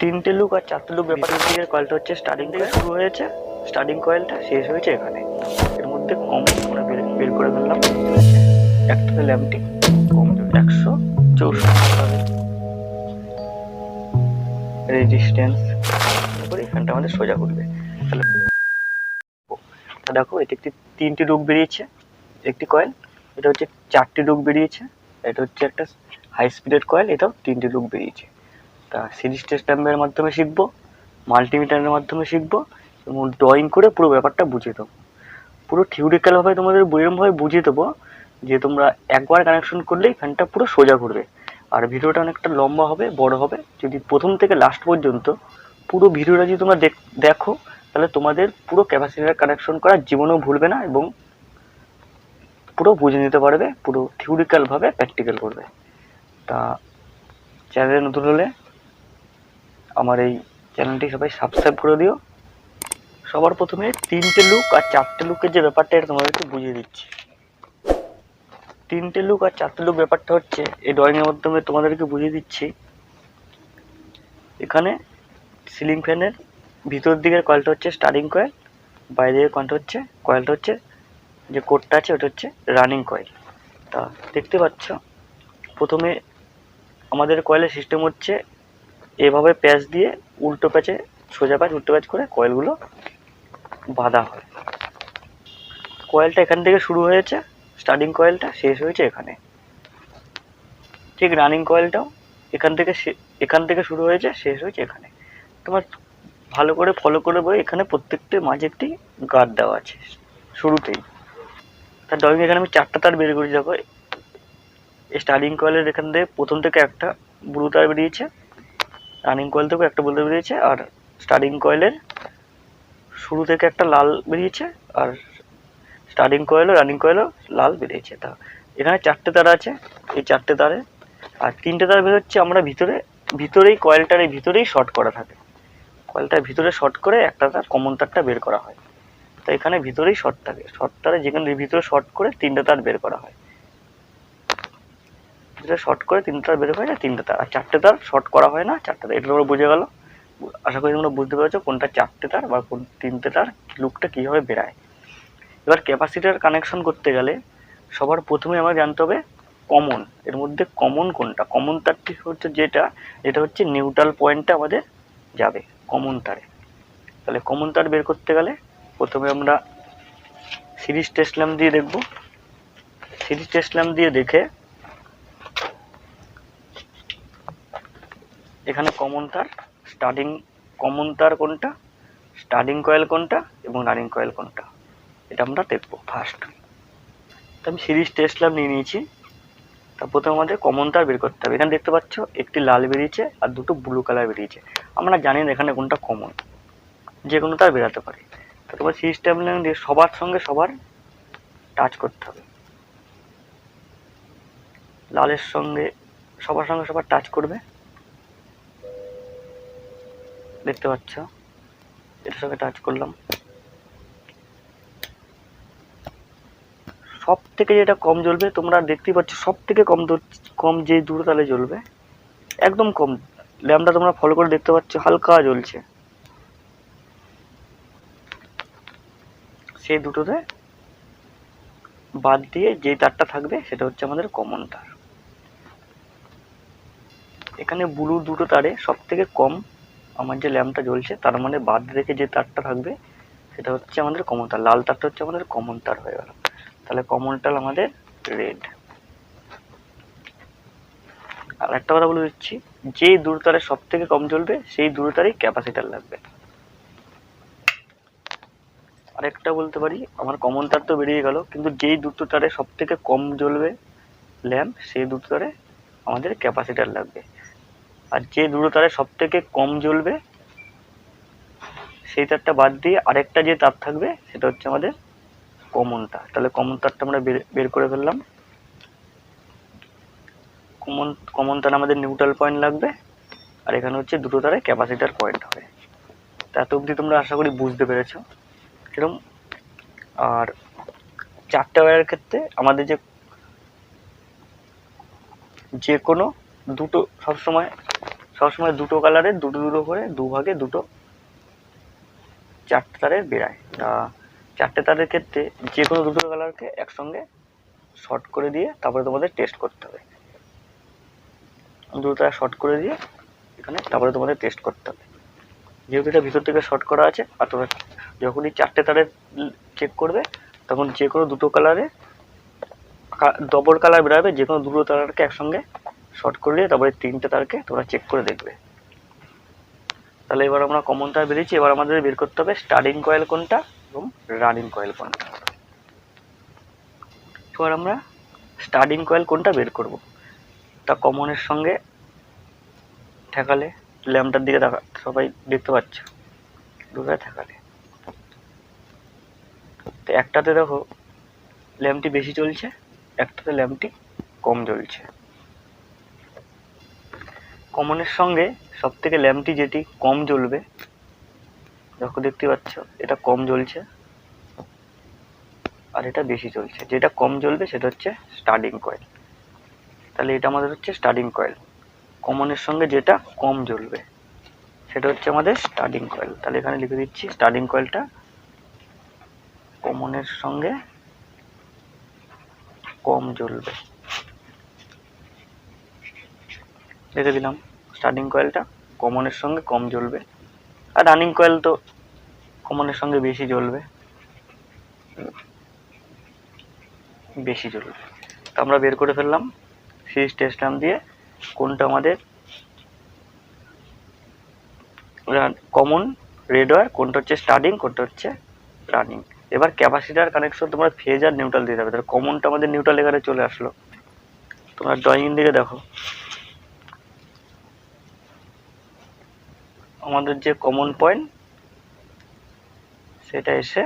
তিনটে লুক আর চারটে লুক ব্যাপার দিকের কয়েলটা হচ্ছে স্টার্টিং থেকে শুরু হয়েছে, স্টার্টিং কয়েলটা শেষ হয়েছে এখানে। এর মধ্যে কম আমরা বের করে ফেললাম। একটাতে ল্যাম্পটি কম 164 রেজিস্ট্যান্স করে এখানটা আমাদের সোজা করবে। তাহলে দেখো এটি একটি তিনটি লুক বেরিয়েছে, একটি কয়েল। এটা হচ্ছে চারটি লুক বেরিয়েছে। এটা হচ্ছে একটা হাই স্পিডের কয়েল, এটাও তিনটি লুক বেরিয়েছে। তা সিরিজ টেস্ট ল্যাম্পের মাধ্যমে শিখবো, মাল্টিমিটারের মাধ্যমে শিখবো এবং ড্রয়িং করে পুরো ব্যাপারটা বুঝিয়ে দেবো। পুরো থিওরিক্যালভাবে তোমাদের এরকমভাবে বুঝিয়ে দেবো যে তোমরা একবার কানেকশন করলেই ফ্যানটা পুরো সোজা ঘুরবে। আর ভিডিওটা অনেকটা লম্বা হবে, বড় হবে। যদি প্রথম থেকে লাস্ট পর্যন্ত পুরো ভিডিওটা যদি তোমরা দেখো, তাহলে তোমাদের পুরো ক্যাপাসিটার কানেকশন করা জীবনেও ভুলবে না এবং পুরো বুঝে নিতে পারবে, পুরো থিওরিক্যালভাবে প্র্যাকটিক্যাল করবে। তা চ্যানেলে নতুন হলে আমার এই চ্যানেলটি সবাই সাবস্ক্রাইব করে দিও। সবার প্রথমে তিনটে লুক আর চারটে লুকের যে ব্যাপারটা এটা তোমাদেরকে বুঝিয়ে দিচ্ছি। তিনটে লুক আর চারটে লুক ব্যাপারটা হচ্ছে এই ড্রয়িংয়ের মাধ্যমে তোমাদেরকে বুঝিয়ে দিচ্ছি। এখানে সিলিং ফ্যানের ভিতর দিকের কয়েলটা হচ্ছে স্টার্টিং কয়েল, বাইরে দিকের কয়েলটা হচ্ছে যে কোডটা আছে ওটা হচ্ছে রানিং কয়েল। তা দেখতে পাচ্ছ প্রথমে আমাদের কয়েলের সিস্টেম হচ্ছে এভাবে প্যাচ দিয়ে উল্টো প্যাচে সোজা প্যাচ উল্টো প্যাচ করে কয়েলগুলো বাঁধা হয়। কয়েলটা এখান থেকে শুরু হয়েছে, স্টার্টিং কয়েলটা শেষ হয়েছে এখানে। ঠিক রানিং কয়েলটাও এখান থেকে শুরু হয়েছে, শেষ হয়েছে এখানে। তোমার ভালো করে ফলো করে বই, এখানে প্রত্যেকটি মাঝে একটি গার্ড দেওয়া আছে শুরুতেই। তার ড্রয়িং এখানে আমি চারটা তার বের করেছি। দেখো স্টার্টিং কয়েলের এখান থেকে প্রথম থেকে একটা ব্লু তার বেরিয়েছে, রানিং কয়েল থেকেও একটা ব্লু তার বেরিয়েছে, আর স্টার্টিং কয়েলের শুরু থেকে একটা লাল বেরিয়েছে, আর স্টার্টিং কয়েলও রানিং কয়েলও লাল বেরিয়েছে। তা এখানে চারটে তার আছে, এই চারটে তারে আর তিনটে তার বেরোচ্ছে আমরা ভিতরেই কয়েলটার এই ভিতরেই শর্ট করা থাকে। কয়েলটার ভিতরে শর্ট করে একটা তার কমন তারটা বের করা হয়। তো এখানে ভিতরেই শর্ট থাকে, শর্ট তারে যেখানে ভিতরে শর্ট করে তিনটে তার বের করা হয়। ভিতরে শর্ট করে তিনটে তার বের হয় না, তিনটে তার। আর চারটে তার শর্ট করা হয় না, চারটে তার। এটা তোমরা বুঝে গেল। আশা করি তোমরা বুঝতে পেরেছো কোনটা চারটে তার বা কোন তিনটে তার, লুকটা কীভাবে বেরায়। এবার ক্যাপাসিটার কানেকশন করতে গেলে সবার প্রথমে আমার জানতে হবে কমন। এর মধ্যে কমন কোনটা? কমন তারটি হচ্ছে যেটা হচ্ছে নিউট্রাল পয়েন্টে আমাদের যাবে কমন তারে। তাহলে কমন তার বের করতে গেলে প্রথমে আমরা সিরিজ টেস্ট ল্যাম্প দিয়ে দেখব। সিরিজ টেস্ট ল্যাম্প দিয়ে দেখে এখানে কমন তার কোনটা, স্টার্টিং কয়েল কোনটা এবং রানিং কয়েল কোনটা, এটা আমরা দেখবো ফার্স্ট। তো আমি সিরিজ টেস্ট ল্যাম্প নিয়ে নিয়েছি। তা প্রথমে আমাদের কমন তার বের করতে হবে। এখানে দেখতে পাচ্ছ একটি লাল বেরিয়েছে আর দুটো ব্লু কালার বেরিয়েছে। আমরা জানি না এখানে কোনটা কমন, যে কোনো তার বেরাতে পারে। তো তোমার সিরিজ টেস্ট ল্যাম্প দিয়ে সবার সঙ্গে সবার টাচ করতে হবে। লালের সঙ্গে সবার টাচ করবে, দেখতে পাচ্ছ এটার সঙ্গে টাচ করলাম। সব থেকে যেটা কম জ্বলবে তোমরা দেখতেই পাচ্ছ, সব থেকে কম যে দুটো তালে জ্বলবে, একদম কম। ল্যাম্পটা তোমরা ফলো করে দেখতে পাচ্ছ হালকা জ্বলছে। সেই দুটোতে বাদ দিয়ে যে তারটা থাকবে সেটা হচ্ছে আমাদের কমন তার। এখানে ব্লু দুটো তারে সব থেকে কম আমার যে ল্যাম্পটা জ্বলছে তার মানে বাদ রেখে যে তারটা থাকবে সেটা হচ্ছে আমাদের কমন তার। লাল তারটা হচ্ছে আমাদের কমন তার হয়ে গেল। তাহলে কমন তার আমাদের রেড। আর একটা কথা বলে দিচ্ছি, যেই দুটো তারে সব থেকে কম জ্বলবে সেই দুটো তারই ক্যাপাসিটার লাগবে। আরেকটা বলতে পারি, আমার কমন তার তো বেরিয়ে গেল, কিন্তু যেই দুটো তারে সব থেকে কম জ্বলবে ল্যাম্প সেই দুটো তারে আমাদের ক্যাপাসিটার লাগবে। আর যে দুটো তারে সব থেকে কম জ্বলবে সেই তারটা বাদ দিয়ে আরেকটা যে তার থাকবে সেটা হচ্ছে আমাদের কমন তার। তাহলে কমন তারটা আমরা বের করে ফেললাম। কমন তার আমাদের নিউট্রাল পয়েন্ট লাগবে, আর এখানে হচ্ছে দুটো তারে ক্যাপাসিটার পয়েন্ট হবে। এত অবধি তোমরা আশা করি বুঝতে পেরেছো কিরকম। আর চারটে ওয়্যারের ক্ষেত্রে আমাদের যে কোনো দুটো সবসময় দুটো কালারের দুটো দুটো করে দুভাগে দুটো চারটে তারের বেরায়। তা চারটে তারের ক্ষেত্রে যে কোনো দুটো কালারকে একসঙ্গে শর্ট করে দিয়ে তারপরে তোমাদের টেস্ট করতে হবে। দুটো তার শর্ট করে দিয়ে এখানে তারপরে তোমাদের টেস্ট করতে হবে। যেহেতু এটা ভিতর থেকে শর্ট করা আছে, আর তোমরা যখনই চারটে তারের চেক করবে তখন যে কোনো দুটো কালারে ডবল কালার বেরোবে, যে কোনো দুটো তারকে একসঙ্গে শর্ট করে দিয়ে তারপরে তিনটে তারকে তোমরা চেক করে দেখবে। তাহলে এবার আমরা কমন তার বেরিয়েছি, এবার আমাদের বের করতে হবে স্টার্টিং কয়েল কোনটা এবং রানিং কয়েল কোনটা। এবার আমরা স্টার্টিং কয়েল কোনটা বের করব, তা কমনের সঙ্গে ঠেকালে ল্যাম্পটার দিকে দেখা, সবাই দেখতে পাচ্ছ দুটোয় ঠেকালে। তো একটাতে দেখো ল্যাম্পটি বেশি জ্বলছে, একটাতে ল্যাম্পটি কম জ্বলছে। কমনের সঙ্গে সব থেকে ল্যাম্পটি যেটি কম জ্বলবে, দেখো দেখতে পাচ্ছ এটা কম জ্বলছে আর এটা বেশি জ্বলছে। যেটা কম জ্বলবে সেটা হচ্ছে স্টার্টিং কয়েল। তাহলে এটা আমাদের হচ্ছে স্টার্টিং কয়েল। কমনের সঙ্গে যেটা কম জ্বলবে সেটা হচ্ছে আমাদের স্টার্টিং কয়েল। তাহলে এখানে লিখে দিচ্ছি স্টার্টিং কয়েলটা কমনের সঙ্গে কম জ্বলবে, লিখে দিলাম স্টার্টিং কয়েলটা কমনের সঙ্গে কম জ্বলবে। আর রানিং কয়েল তো কমনের সঙ্গে বেশি জ্বলবে, বেশি জ্বলবে। তো আমরা বের করে ফেললাম সিরিজ টেস্ট ল্যাম্প দিয়ে কোনটা আমাদের কমন রেড ওয়্যার, কোনটা হচ্ছে স্টার্টিং, কোনটা হচ্ছে রানিং। এবার ক্যাপাসিটার কানেকশন তোমরা ফেজ আর নিউট্রাল দিতে হবে। তাহলে কমনটা আমাদের নিউট্রাল এখানে চলে আসলো। তোমরা ড্রয়িং দিকে দেখো, আমাদের যে কমন পয়েন্ট সেটা এসে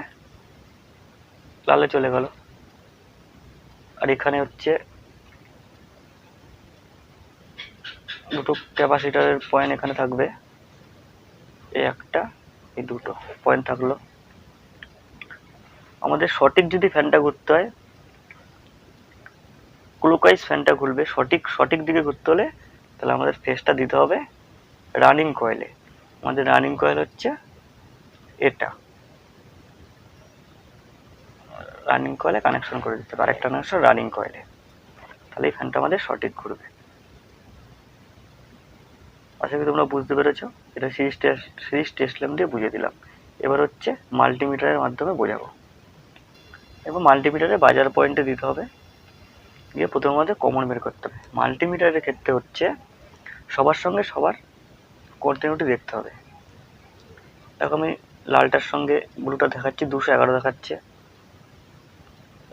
লালে চলে গেল। আর এখানে হচ্ছে দুটো ক্যাপাসিটারের পয়েন্ট এখানে থাকবে, এই একটা এই দুটো পয়েন্ট থাকলো। আমাদের সঠিক যদি ফ্যানটা ঘুরতে হয়, ক্লকওয়াইজ ফ্যানটা ঘুরবে, সঠিক দিকে ঘুরতে হলে তাহলে আমাদের ফেসটা দিতে হবে রানিং কয়েলে। আমাদের রানিং কয়েল হচ্ছে এটা, রানিং কয়েলে কানেকশন করে দিতে হবে আরেকটা কানেকশন রানিং কয়েলে, তাহলে এই ফ্যানটা আমাদের সঠিক ঘুরবে। আশা করি তোমরা বুঝতে পেরেছো। এটা সিরিজ টেস্ট ল্যাম্প দিয়ে বুঝিয়ে দিলাম। এবার হচ্ছে মাল্টিমিটারের মাধ্যমে বোঝাবো। এবার মাল্টিমিটারে বাজার পয়েন্টে দিতে হবে, দিয়ে প্রথমে আমাদের কমন বের করতে হবে। মাল্টিমিটারের ক্ষেত্রে হচ্ছে সবার সঙ্গে সবার কন্টিনিউটি দেখতে হবে। দেখো আমি লালটার সঙ্গে ব্লুটা দেখাচ্ছি 211 দেখাচ্ছে,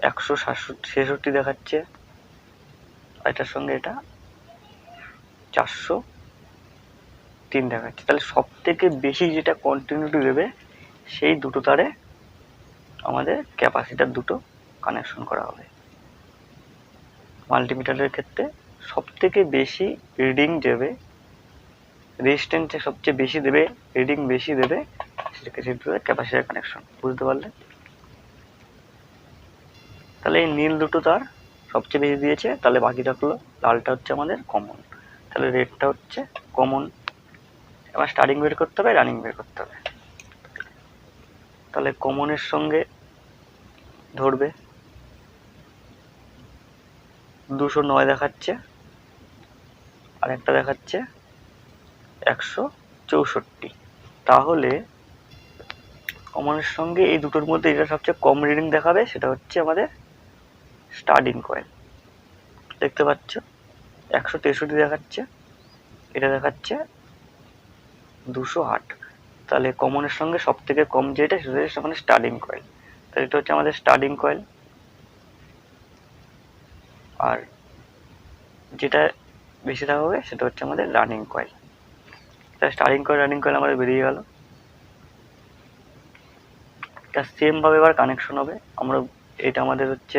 166 দেখাচ্ছে, আর এটার সঙ্গে এটা 403 দেখাচ্ছে। তাহলে সব থেকে বেশি যেটা কন্টিনিউটি দেবে সেই দুটো তারে আমাদের ক্যাপাসিটার দুটো কানেকশন করা হবে। মাল্টিমিটারের ক্ষেত্রে সব থেকে বেশি রিডিং দেবে, রেজিস্ট্যান্স সবচেয়ে বেশি দেবে, রিডিং বেশি দেবে, সেটাকে ক্যাপাসিটার কানেকশন। বুঝতে পারলে? তাহলে এই নীল দুটো তার সবচেয়ে বেশি দিয়েছে, তাহলে বাকি থাকলো লালটা হচ্ছে আমাদের কমন, তাহলে রেডটা হচ্ছে কমন। এবার স্টার্টিং বের করতে হবে, রানিং বের করতে হবে। তাহলে কমনের সঙ্গে ধরবে 209 দেখাচ্ছে, আর একটা দেখাচ্ছে 164। তাহলে কমনের সঙ্গে এই দুটোর মধ্যে যেটা সবচেয়ে কম রিডিং দেখাবে সেটা হচ্ছে আমাদের স্টার্টিং কয়েল। দেখতে পাচ্ছ 163 দেখাচ্ছে, এটা দেখাচ্ছে 208। তাহলে কমনের সঙ্গে সব থেকে কম যেটা সেটা হচ্ছে মানে স্টার্টিং কয়েল। তাহলে এটা হচ্ছে আমাদের স্টার্টিং কয়েল, আর যেটা বেশি থাকবে সেটা হচ্ছে আমাদের রানিং কয়েল। তাহলে স্টার্টিং কয়েল রানিং কয়েল আমাদের বেরিয়ে গেল। এটা সেম ভাবে এবার কানেকশন হবে। আমরা এটা আমাদের হচ্ছে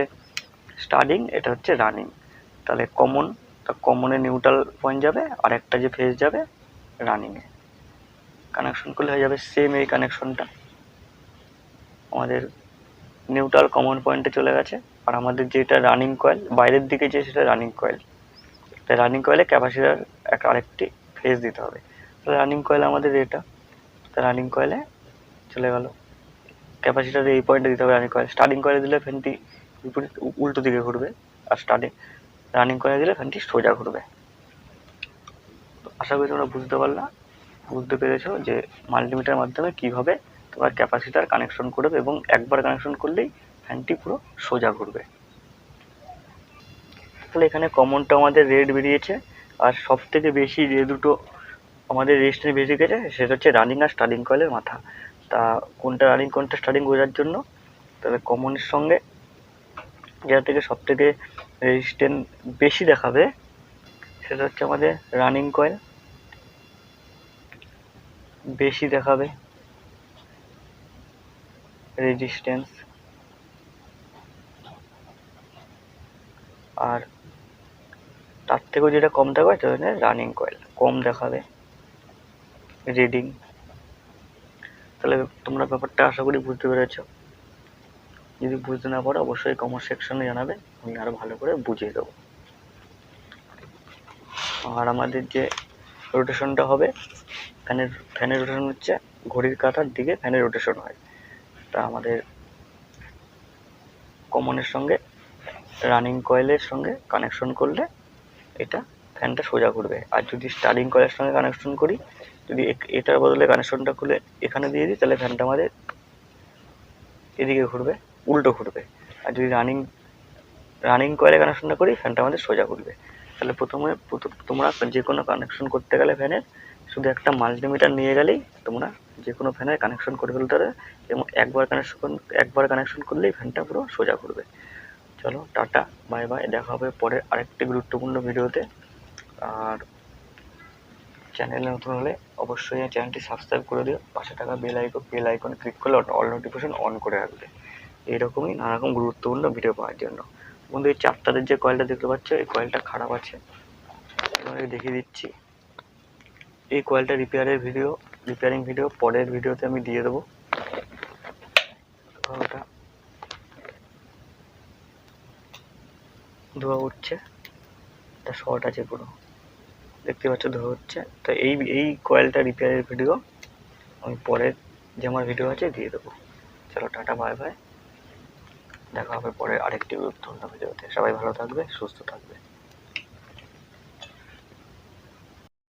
স্টার্টিং, এটা হচ্ছে রানিং। তাহলে কমন, কমনে নিউট্রাল পয়েন্ট যাবে, আর একটা যে ফেজ যাবে রানিংয়ে। কানেকশন করলে হয়ে যাবে সেম এই কানেকশনটা। আমাদের নিউট্রাল কমন পয়েন্টে চলে গেছে, আর আমাদের যেটা রানিং কয়েল বাইরের দিকে যে সেটা রানিং কয়েল। তাই রানিং কয়েলে ক্যাপাসিটার আরেকটি ফেজ দিতে হবে। রানিং কয়েল আমাদের এটা, তা রানিং কয়েলে চলে গেল। ক্যাপাসিটারে এই পয়েন্টে দিতে হবে রানিং কয়েল। স্টার্টিং কয়েলে দিলে ফ্যানটি বিপরীত উল্টো দিকে ঘুরবে, আর রানিং কয়েলে দিলে ফ্যানটি সোজা ঘুরবে। আশা করি তোমরা বুঝতে পেরেছো যে মাল্টিমিটারের মাধ্যমে কিভাবে তোমার ক্যাপাসিটার কানেকশন করবে, এবং একবার কানেকশন করলেই ফ্যানটি পুরো সোজা ঘুরবে। তাহলে এখানে কমনটা আমাদের রেড বেরিয়েছে, আর সব থেকে বেশি যে দুটো আমাদের রেজিস্ট্যান্স বেরিয়ে গেছে সেটা হচ্ছে রানিং আর স্টার্টিং কয়েলের মাথা। তা কোনটা রানিং কোনটা স্টার্টিং বোঝার জন্য তাহলে কমনের সঙ্গে যেটা থেকে সব থেকে রেজিস্ট্যান্স বেশি দেখাবে সেটা হচ্ছে আমাদের রানিং কয়েল, বেশি দেখাবে রেজিস্ট্যান্স। আর তার থেকেও যেটা কম দেখাবে সেটা হচ্ছে রানিং কয়েল, কম দেখাবে রিডিং। তাহলে তোমরা ব্যাপারটা আশা করি বুঝতে পেরেছ। যদি বুঝতে না পারো অবশ্যই কমেন্ট সেকশনে জানাবে, আমি আরো ভালো করে বুঝিয়ে দেবো। আর আমাদের যে রোটেশনটা হবে, ফ্যানের রোটেশন হচ্ছে ঘড়ির কাঁটার দিকে ফ্যানের রোটেশন হয়। তা আমাদের কমনের সঙ্গে রানিং কয়েলের সঙ্গে কানেকশন করলে এটা ফ্যানটা সোজা ঘুরবে। আর যদি স্টার্টিং কয়েলের সঙ্গে কানেকশন করি, যদি এটার বদলে কানেকশনটা খুলে এখানে দিয়ে দিই, তাহলে ফ্যানটা আমাদের এদিকে ঘুরবে, উল্টো ঘুরবে। আর যদি রানিং কয়েলে কানেকশনটা করি, ফ্যানটা আমাদের সোজা ঘুরবে। তাহলে প্রথমে তোমরা যে কোনো কানেকশন করতে গেলে ফ্যানের শুধু একটা মাল্টিমিটার নিয়ে গেলেই তোমরা যে কোনো ফ্যানের কানেকশন করে ফেলতে পারবে, এবং একবার কানেকশন করলেই ফ্যানটা পুরো সোজা ঘুরবে। চলো টাটা, বাই বাই, দেখা হবে পরে আরেকটি গুরুত্বপূর্ণ ভিডিওতে। আর চ্যানেলে নতুন হলে অবশ্যই চ্যানেলটি সাবস্ক্রাইব করে দিও, পাশে থাকা বেল আইকন ক্লিক করলে অল নোটিফিকেশন অন করে রাখবে এইরকমই নানা রকম গুরুত্বপূর্ণ ভিডিও পাওয়ার জন্য। বন্ধু, এই 4 তারের যে কয়েলটা দেখতে পাচ্ছ, এই কয়েলটা খারাপ আছে, তোমাকে দেখিয়ে দিচ্ছি। এই কয়েলটা রিপেয়ারিং ভিডিও পরের ভিডিওতে আমি দিয়ে দেবো। ওটা ধোয়া উঠছে, এটা শর্ট আছে পুরো, দেখতে পাচ্ছ ধোয়া হচ্ছে। তো এই কয়েলটা রিপেয়ারের ভিডিও আমি পরের যে আমার ভিডিও আছে দিয়ে দেবো। চলো টাটা, বাই বাই, দেখা হবে পরে আরেকটি গুরুত্বপূর্ণ ভিডিওতে। সবাই ভালো থাকবে, সুস্থ থাকবে।